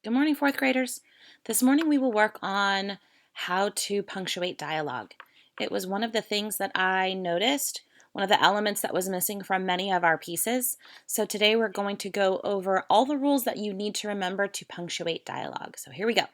Good morning, fourth graders. This morning we will work on how to punctuate dialogue. It was one of the things that I noticed, one of the elements that was missing from many of our pieces. So today we're going to go over all the rules that you need to remember to punctuate dialogue. So here we go.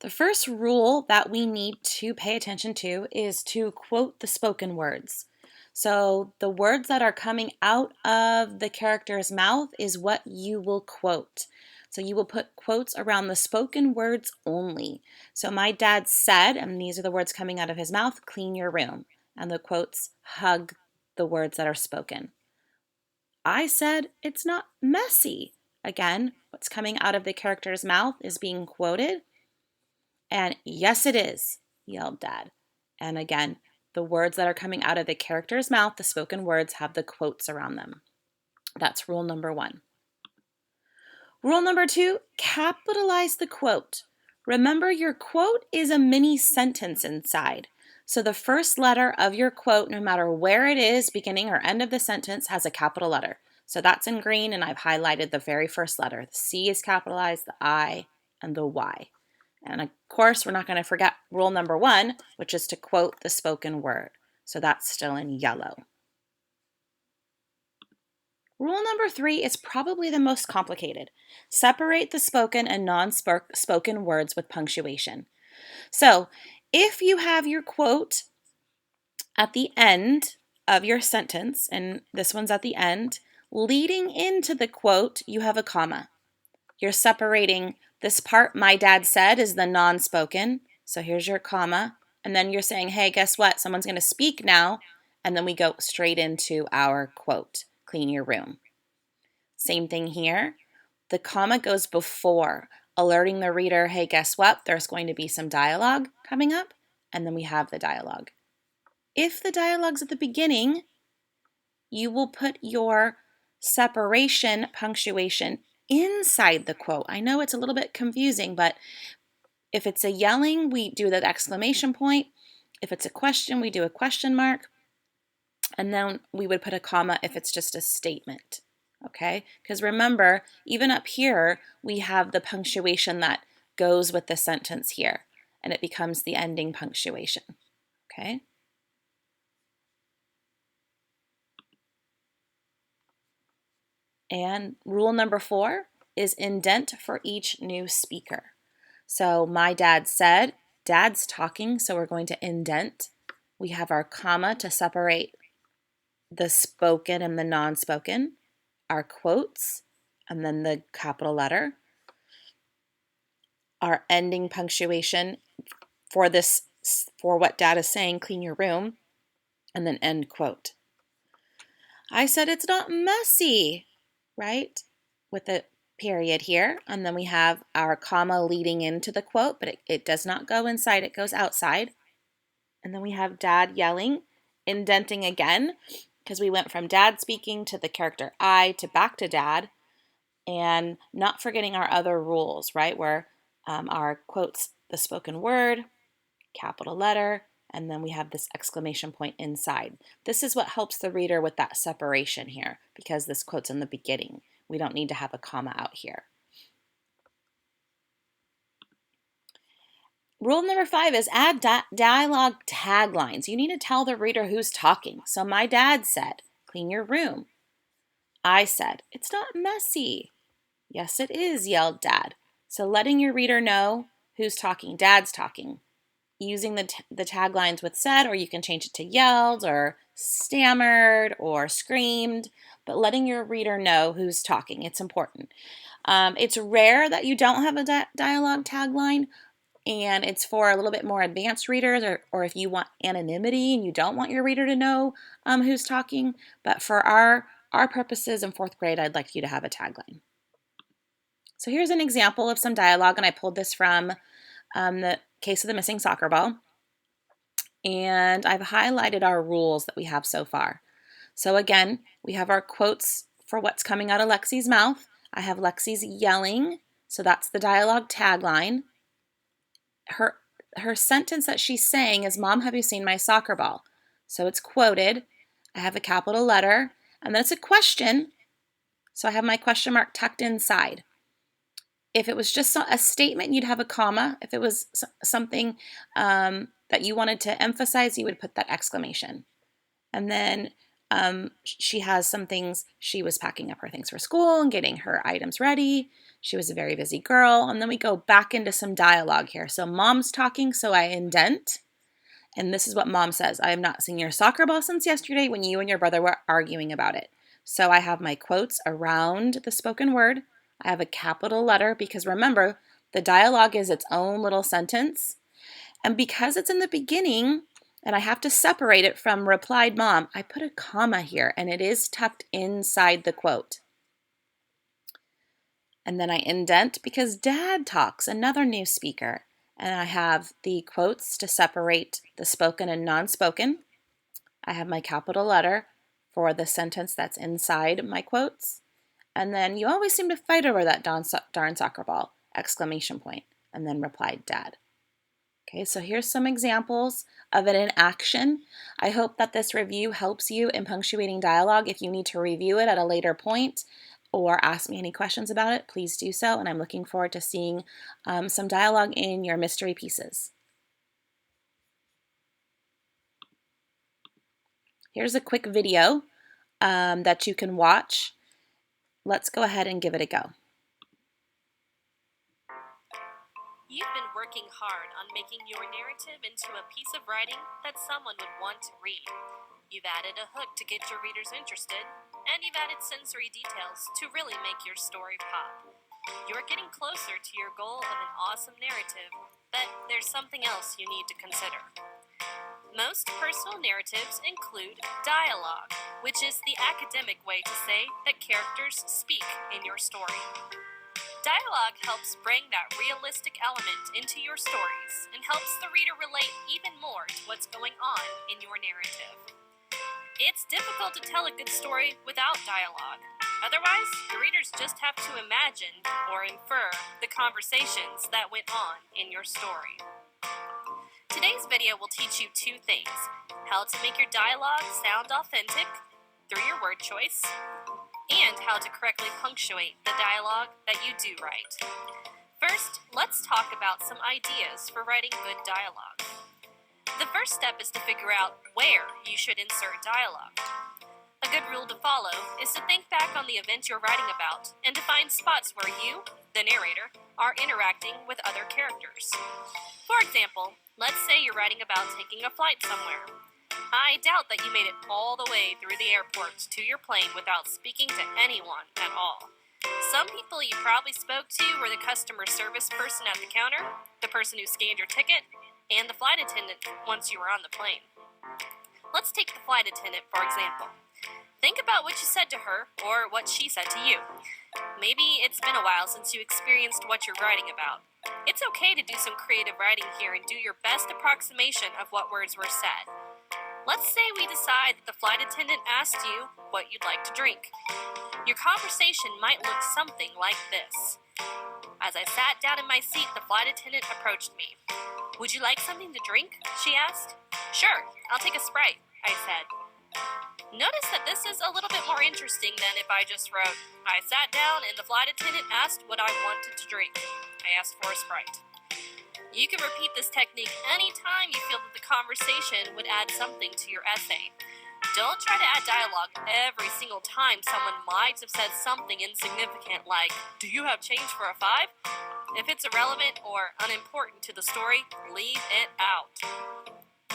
The first rule that we need to pay attention to is to quote the spoken words. So the words that are coming out of the character's mouth is what you will quote. So you will put quotes around the spoken words only. So my dad said, and these are the words coming out of his mouth, clean your room. And the quotes hug the words that are spoken. I said, it's not messy. Again, what's coming out of the character's mouth is being quoted. And yes, it is, yelled Dad. And again, the words that are coming out of the character's mouth, the spoken words, have the quotes around them. That's rule number 1. Rule number 2, capitalize the quote. Remember, your quote is a mini sentence inside. So the first letter of your quote, no matter where it is, beginning or end of the sentence, has a capital letter. So that's in green, and I've highlighted the very first letter. The C is capitalized, the I, and the Y. And of course, we're not going to forget rule number 1, which is to quote the spoken word. So that's still in yellow. Rule number 3 is probably the most complicated. Separate the spoken and non-spoken words with punctuation. So if you have your quote at the end of your sentence, and this one's at the end, leading into the quote, you have a comma. You're separating this part, my dad said, is the non-spoken. So here's your comma. And then you're saying, hey, guess what? Someone's going to speak now. And then we go straight into our quote, clean your room. Same thing here. The comma goes before, alerting the reader, hey, guess what? There's going to be some dialogue coming up. And then we have the dialogue. If the dialogue's at the beginning, you will put your separation punctuation inside the quote. I know it's a little bit confusing, but if it's a yelling, we do the exclamation point. If it's a question, we do a question mark. And then we would put a comma if it's just a statement. Okay? Because remember, even up here, we have the punctuation that goes with the sentence here, and it becomes the ending punctuation. Okay? And rule number 4 is indent for each new speaker. So my dad said, dad's talking, so we're going to indent. We have our comma to separate the spoken and the non-spoken, our quotes, and then the capital letter, our ending punctuation for what dad is saying, clean your room, and then end quote. I said it's not messy, right? With a period here, and then we have our comma leading into the quote, but it does not go inside, it goes outside. And then we have dad yelling, indenting again, because we went from dad speaking to the character I to back to dad, and not forgetting our other rules, right? Where our quotes, the spoken word, capital letter, and then we have this exclamation point inside. This is what helps the reader with that separation here, because this quote's in the beginning. We don't need to have a comma out here. Rule number 5 is add dialogue taglines. You need to tell the reader who's talking. So my dad said, clean your room. I said, it's not messy. Yes, it is, yelled Dad. So letting your reader know who's talking. Dad's talking. Using the taglines with said, or you can change it to yelled or stammered or screamed, but letting your reader know who's talking. It's important. It's rare that you don't have a dialogue tagline, and it's for a little bit more advanced readers, or if you want anonymity and you don't want your reader to know who's talking. But for our purposes in 4th grade, I'd like you to have a tagline. So here's an example of some dialogue, and I pulled this from the case of the missing soccer ball. And I've highlighted our rules that we have so far. So again, we have our quotes for what's coming out of Lexi's mouth. I have Lexi's yelling, so that's the dialogue tagline. Her sentence that she's saying is, Mom, have you seen my soccer ball? So it's quoted. I have a capital letter, and then it's a question. So I have my question mark tucked inside. If it was just a statement, you'd have a comma. If it was something that you wanted to emphasize, you would put that exclamation. And then she has some things. She was packing up her things for school and getting her items ready. She was a very busy girl. And then we go back into some dialogue here. So mom's talking, so I indent. And this is what mom says. I have not seen your soccer ball since yesterday when you and your brother were arguing about it. So I have my quotes around the spoken word. I have a capital letter because remember, the dialogue is its own little sentence. And because it's in the beginning and I have to separate it from replied mom, I put a comma here and it is tucked inside the quote. And then I indent because dad talks, another new speaker. And I have the quotes to separate the spoken and non-spoken. I have my capital letter for the sentence that's inside my quotes. And then you always seem to fight over that darn soccer ball, exclamation point, and then replied dad. Okay, so here's some examples of it in action. I hope that this review helps you in punctuating dialogue. If you need to review it at a later point or ask me any questions about it, please do so. And I'm looking forward to seeing some dialogue in your mystery pieces. Here's a quick video that you can watch. Let's go ahead and give it a go. You've been working hard on making your narrative into a piece of writing that someone would want to read. You've added a hook to get your readers interested, and you've added sensory details to really make your story pop. You're getting closer to your goal of an awesome narrative, but there's something else you need to consider. Most personal narratives include dialogue, which is the academic way to say that characters speak in your story. Dialogue helps bring that realistic element into your stories and helps the reader relate even more to what's going on in your narrative. It's difficult to tell a good story without dialogue. Otherwise, the readers just have to imagine or infer the conversations that went on in your story. Today's video will teach you two things: how to make your dialogue sound authentic through your word choice, and how to correctly punctuate the dialogue that you do write. First, let's talk about some ideas for writing good dialogue. The first step is to figure out where you should insert dialogue. A good rule to follow is to think back on the event you're writing about and to find spots where you, the narrator, are interacting with other characters. For example, let's say you're writing about taking a flight somewhere. I doubt that you made it all the way through the airport to your plane without speaking to anyone at all. Some people you probably spoke to were the customer service person at the counter, the person who scanned your ticket, and the flight attendant once you were on the plane. Let's take the flight attendant, for example. Think about what you said to her or what she said to you. Maybe it's been a while since you experienced what you're writing about. It's okay to do some creative writing here and do your best approximation of what words were said. Let's say we decide that the flight attendant asked you what you'd like to drink. Your conversation might look something like this. As I sat down in my seat, the flight attendant approached me. "Would you like something to drink?" she asked. "Sure, I'll take a Sprite," I said. Notice that this is a little bit more interesting than if I just wrote, "I sat down and the flight attendant asked what I wanted to drink. I asked for a Sprite." You can repeat this technique anytime you feel that the conversation would add something to your essay. Don't try to add dialogue every single time someone might have said something insignificant like, "Do you have change for a 5?" If it's irrelevant or unimportant to the story, leave it out.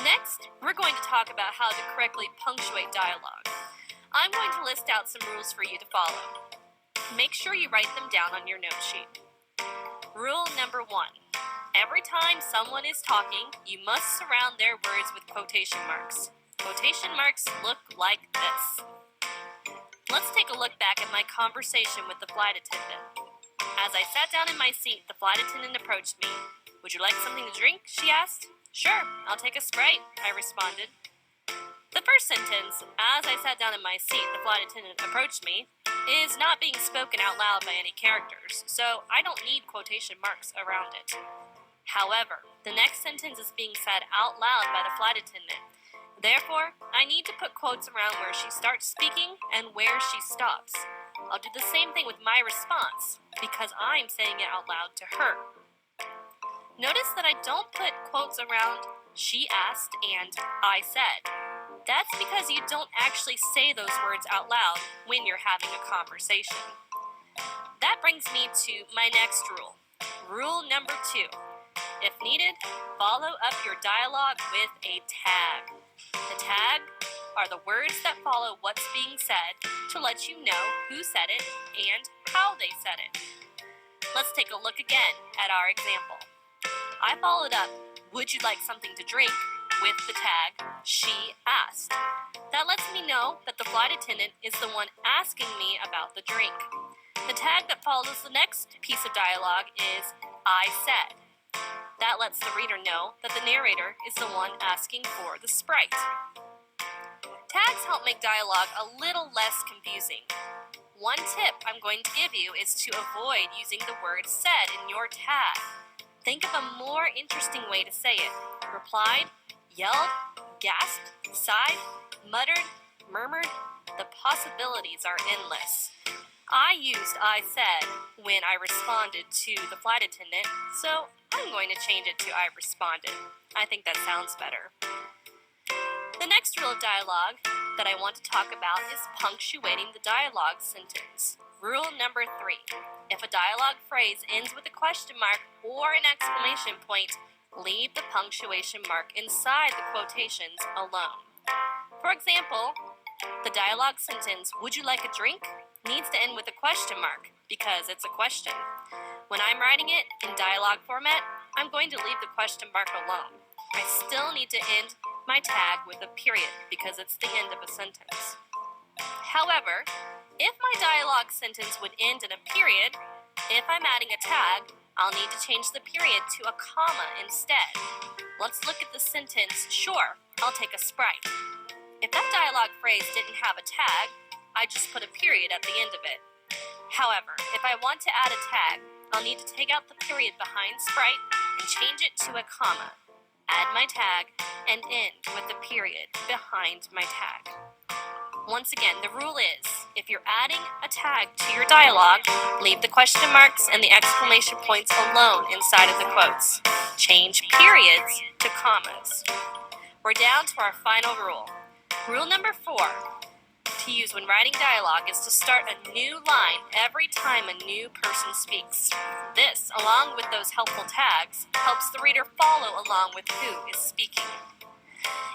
Next, we're going to talk about how to correctly punctuate dialogue. I'm going to list out some rules for you to follow. Make sure you write them down on your note sheet. Rule number 1. Every time someone is talking, you must surround their words with quotation marks. Quotation marks look like this. Let's take a look back at my conversation with the flight attendant. As I sat down in my seat, the flight attendant approached me. "Would you like something to drink?" she asked. "Sure, I'll take a Sprite," I responded. The first sentence, "As I sat down in my seat, the flight attendant approached me," is not being spoken out loud by any characters, so I don't need quotation marks around it. However, the next sentence is being said out loud by the flight attendant. Therefore, I need to put quotes around where she starts speaking and where she stops. I'll do the same thing with my response, because I'm saying it out loud to her. Notice that I don't put quotes around "she asked" and "I said." That's because you don't actually say those words out loud when you're having a conversation. That brings me to my next rule. Rule number 2. If needed, follow up your dialogue with a tag. The tag are the words that follow what's being said to let you know who said it and how they said it. Let's take a look again at our example. I followed up, "Would you like something to drink?" with the tag, "she asked." That lets me know that the flight attendant is the one asking me about the drink. The tag that follows the next piece of dialogue is "I said." That lets the reader know that the narrator is the one asking for the Sprite. Tags help make dialogue a little less confusing. One tip I'm going to give you is to avoid using the word "said" in your tag. Think of a more interesting way to say it. Replied, yelled, gasped, sighed, muttered, murmured. The possibilities are endless. I used "I said" when I responded to the flight attendant, so I'm going to change it to "I responded." I think that sounds better. The next rule of dialogue that I want to talk about is punctuating the dialogue sentence. Rule number 3. If a dialogue phrase ends with a question mark or an exclamation point, leave the punctuation mark inside the quotations alone. For example, the dialogue sentence, "Would you like a drink?" needs to end with a question mark because it's a question. When I'm writing it in dialogue format, I'm going to leave the question mark alone. I still need to end my tag with a period because it's the end of a sentence. However, if my dialogue sentence would end in a period, if I'm adding a tag, I'll need to change the period to a comma instead. Let's look at the sentence, "Sure, I'll take a Sprite." If that dialogue phrase didn't have a tag, I just put a period at the end of it. However, if I want to add a tag, I'll need to take out the period behind Sprite and change it to a comma. Add my tag and end with the period behind my tag. Once again, the rule is, if you're adding a tag to your dialogue, leave the question marks and the exclamation points alone inside of the quotes. Change periods to commas. We're down to our final rule. Rule number 4 to use when writing dialogue is to start a new line every time a new person speaks. This, along with those helpful tags, helps the reader follow along with who is speaking.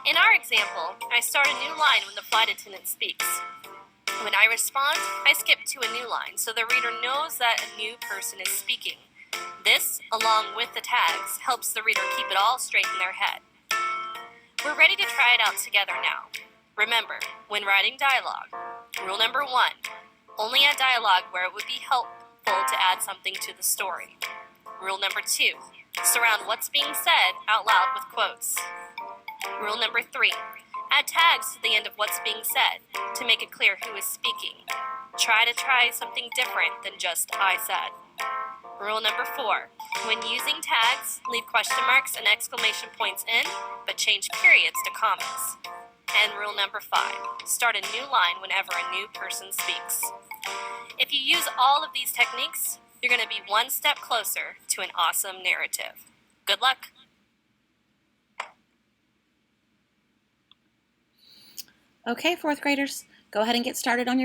In our example, I start a new line when the flight attendant speaks. When I respond, I skip to a new line so the reader knows that a new person is speaking. This, along with the tags, helps the reader keep it all straight in their head. We're ready to try it out together now. Remember, when writing dialogue, rule number 1, only add dialogue where it would be helpful to add something to the story. Rule number 2, surround what's being said out loud with quotes. Rule number 3, add tags to the end of what's being said to make it clear who is speaking. Try something different than just "I said." Rule number 4, when using tags, leave question marks and exclamation points in, but change periods to commas. And rule number 5, start a new line whenever a new person speaks. If you use all of these techniques, you're going to be one step closer to an awesome narrative. Good luck! Okay, fourth graders, go ahead and get started on your